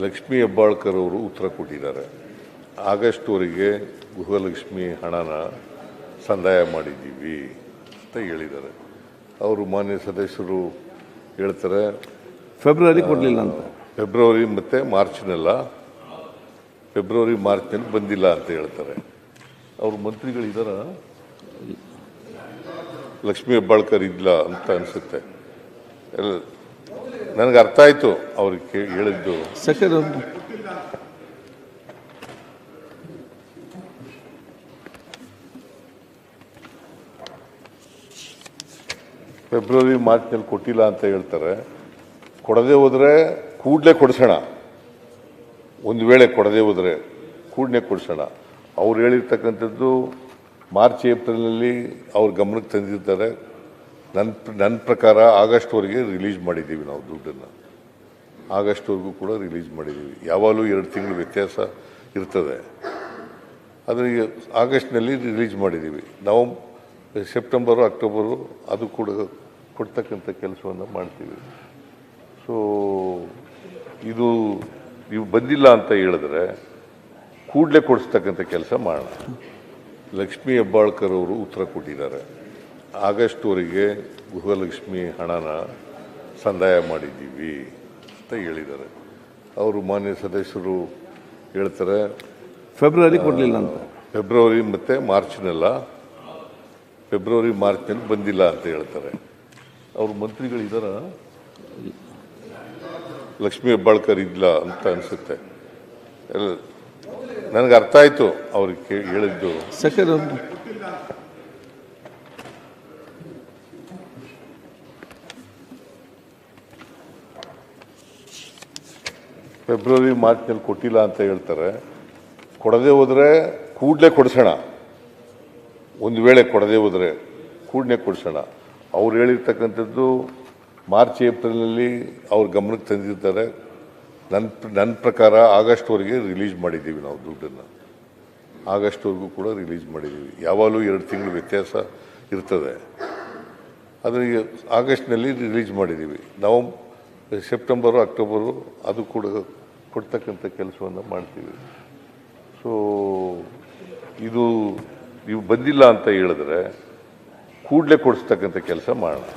ಲಕ್ಷ್ಮೀ ಹೆಬ್ಬಾಳ್ಕರ್ ಅವರು ಉತ್ತರ ಕೊಟ್ಟಿದ್ದಾರೆ. ಆಗಸ್ಟ್ವರೆಗೆ ಗೃಹಲಕ್ಷ್ಮಿ ಹಣನ ಸಂದಾಯ ಮಾಡಿದ್ದೀವಿ ಅಂತ ಹೇಳಿದ್ದಾರೆ. ಅವರು ಮಾನ್ಯ ಸದಸ್ಯರು ಹೇಳ್ತಾರೆ ಫೆಬ್ರವರಿ ಕೊಡಲಿಲ್ಲ ಅಂತ. ಫೆಬ್ರವರಿ ಮತ್ತು ಮಾರ್ಚ್ನಲ್ಲಿ ಬಂದಿಲ್ಲ ಅಂತ ಹೇಳ್ತಾರೆ. ಅವ್ರ ಮಂತ್ರಿಗಳಿದಾರ, ಲಕ್ಷ್ಮೀ ಹೆಬ್ಬಾಳ್ಕರ್ ಇಲ್ಲ ಅಂತ ಅನಿಸುತ್ತೆ. ನನಗೆ ಅರ್ಥ ಆಯಿತು ಅವ್ರಿಗೆ ಹೇಳಿದ್ದು. ಫೆಬ್ರವರಿ ಮಾರ್ಚ್ನಲ್ಲಿ ಕೊಟ್ಟಿಲ್ಲ ಅಂತ ಹೇಳ್ತಾರೆ. ಕೊಡದೆ ಹೋದರೆ ಕೂಡಲೇ ಕೊಡಿಸೋಣ. ಒಂದು ವೇಳೆ ಕೊಡದೆ ಹೋದರೆ ಕೂಡಲೇ ಕೊಡಿಸೋಣ. ಅವ್ರು ಹೇಳಿರ್ತಕ್ಕಂಥದ್ದು ಮಾರ್ಚ್ ಏಪ್ರಿಲ್ನಲ್ಲಿ ಅವ್ರ ಗಮನಕ್ಕೆ ತಂದಿರ್ತಾರೆ. ನನ್ನ ಪ್ರಕಾರ ಆಗಸ್ಟ್ವರೆಗೆ ರಿಲೀಸ್ ಮಾಡಿದ್ದೀವಿ ನಾವು ದುಡ್ಡನ್ನು. ಆಗಸ್ಟ್ವರೆಗೂ ಕೂಡ ರಿಲೀಸ್ ಮಾಡಿದ್ದೀವಿ. ಯಾವಾಗಲೂ 2 ತಿಂಗಳು ವ್ಯತ್ಯಾಸ ಇರ್ತದೆ. ಆದರೆ ಆಗಸ್ಟ್ನಲ್ಲಿ ರಿಲೀಸ್ ಮಾಡಿದ್ದೀವಿ. ನಾವು ಸೆಪ್ಟೆಂಬರು ಅಕ್ಟೋಬರು ಅದು ಕೂಡ ಕೊಡ್ತಕ್ಕಂಥ ಕೆಲಸವನ್ನು ಮಾಡ್ತೀವಿ. ಸೊ ಇದು ನೀವು ಬಂದಿಲ್ಲ ಅಂತ ಹೇಳಿದ್ರೆ ಕೂಡಲೇ ಕೊಡಿಸ್ತಕ್ಕಂಥ ಕೆಲಸ ಮಾಡೋಣ. ಲಕ್ಷ್ಮೀ ಹೆಬ್ಬಾಳ್ಕರ್ ಅವರು ಉತ್ತರ ಕೊಟ್ಟಿದ್ದಾರೆ. ಆಗಸ್ಟ್ವರೆಗೆ ಗೃಹಲಕ್ಷ್ಮಿ ಹಣನ ಸಂದಾಯ ಮಾಡಿದ್ದೀವಿ ಅಂತ ಹೇಳಿದ್ದಾರೆ. ಅವರು ಮಾನ್ಯ ಸದಸ್ಯರು ಹೇಳ್ತಾರೆ ಫೆಬ್ರವರಿ ಕೊಡಲಿಲ್ಲ ಅಂತ. ಫೆಬ್ರವರಿ ಮತ್ತು ಮಾರ್ಚ್ನಲ್ಲಿ ಬಂದಿಲ್ಲ ಅಂತ ಹೇಳ್ತಾರೆ. ಅವ್ರ ಮಂತ್ರಿಗಳಿದಾರ, ಲಕ್ಷ್ಮೀ ಹೆಬ್ಬಾಳ್ಕರ್ ಇಲ್ಲ ಅಂತ ಅನಿಸುತ್ತೆ. ನನಗೆ ಅರ್ಥ ಆಯಿತು ಅವ್ರಿಗೆ ಹೇಳಿದ್ದು. ಫೆಬ್ರವರಿ ಮಾರ್ಚ್ನಲ್ಲಿ ಕೊಟ್ಟಿಲ್ಲ ಅಂತ ಹೇಳ್ತಾರೆ. ಕೊಡದೆ ಹೋದರೆ ಕೂಡಲೇ ಕೊಡಿಸೋಣ. ಒಂದು ವೇಳೆ ಕೊಡದೆ ಹೋದರೆ ಕೂಡಲೇ ಕೊಡಿಸೋಣ. ಅವ್ರು ಹೇಳಿರ್ತಕ್ಕಂಥದ್ದು ಮಾರ್ಚ್ ಏಪ್ರಿಲ್ನಲ್ಲಿ ಅವ್ರ ಗಮನಕ್ಕೆ ತಂದಿರ್ತಾರೆ. ನನ್ನ ಪ್ರಕಾರ ಆಗಸ್ಟ್ವರೆಗೆ ರಿಲೀಸ್ ಮಾಡಿದ್ದೀವಿ ನಾವು ದುಡ್ಡನ್ನು. ಆಗಸ್ಟ್ವರೆಗೂ ಕೂಡ ರಿಲೀಸ್ ಮಾಡಿದ್ದೀವಿ. ಯಾವಾಗಲೂ 2 ತಿಂಗಳು ವ್ಯತ್ಯಾಸ ಇರ್ತದೆ. ಆದರೆ ಆಗಸ್ಟ್ನಲ್ಲಿ ರಿಲೀಸ್ ಮಾಡಿದ್ದೀವಿ. ನಾವು ಸೆಪ್ಟೆಂಬರು ಅಕ್ಟೋಬರು ಅದು ಕೂಡ ಕೊಡ್ತಕ್ಕಂಥ ಕೆಲಸವನ್ನು ಮಾಡ್ತೀವಿ. ಸೊ ಇದು ನೀವು ಬಂದಿಲ್ಲ ಅಂತ ಹೇಳಿದ್ರೆ ಕೂಡಲೇ ಕೊಡಿಸ್ತಕ್ಕಂಥ ಕೆಲಸ ಮಾಡೋಣ.